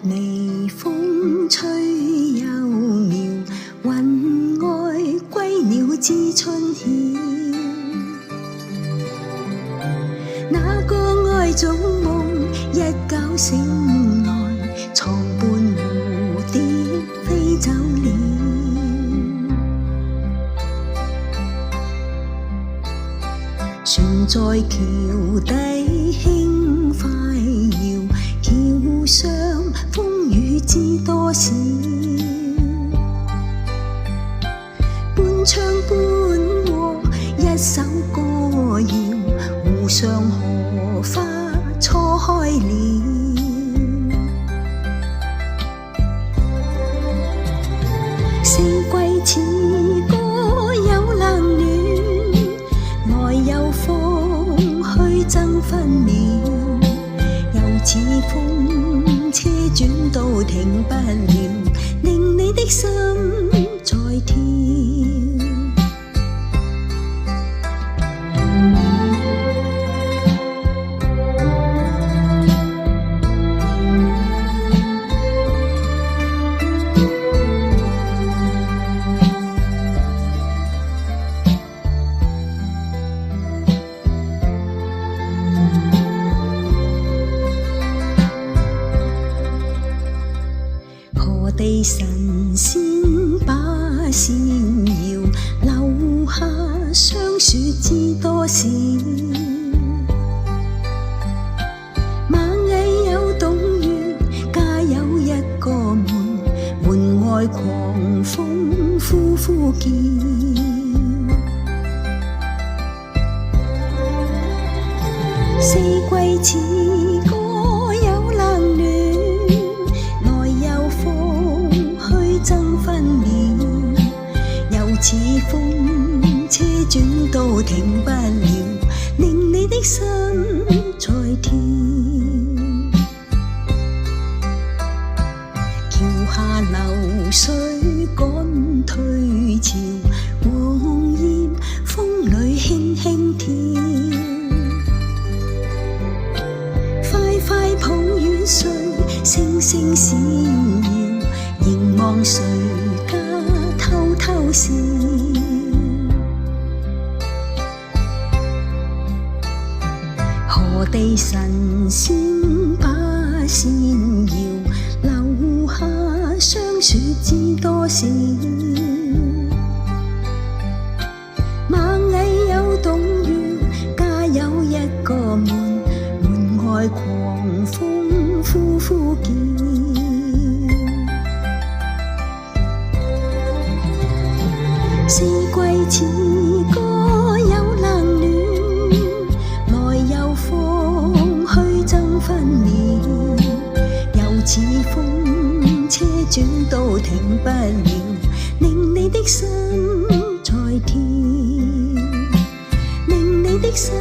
微風吹幼苗，雲外歸鳥知春曉。那個愛做夢，一覺醒來，床伴蝴蝶飛走了。船在橋底輕快搖，橋上風雨知多少。半唱半和，一首歌謠，湖上荷花初開了。四季似歌有冷暖，來有風去爭分秒，又似風車轉到停不了，令你的心在跳。何地神仙把扇搖，留下霜雪知多少。螞蟻有洞穴，家有一個門，門外狂風呼呼叫。四季似歌有冷暖，爭分秒，又似風車轉到停不了，令你的心在跳。橋下流水趕退潮，黃葉風裏輕輕跳。快快抱遠睡，星星閃耀，凝望誰家偷偷笑。何地神仙把扇搖，留下霜雪知多少。螞蟻有洞穴，家有一個門，門外狂風呼呼叫。四季似歌有冷暖，來有風去爭分秒，又似風車轉到停不了，令你的心在跳，令你的心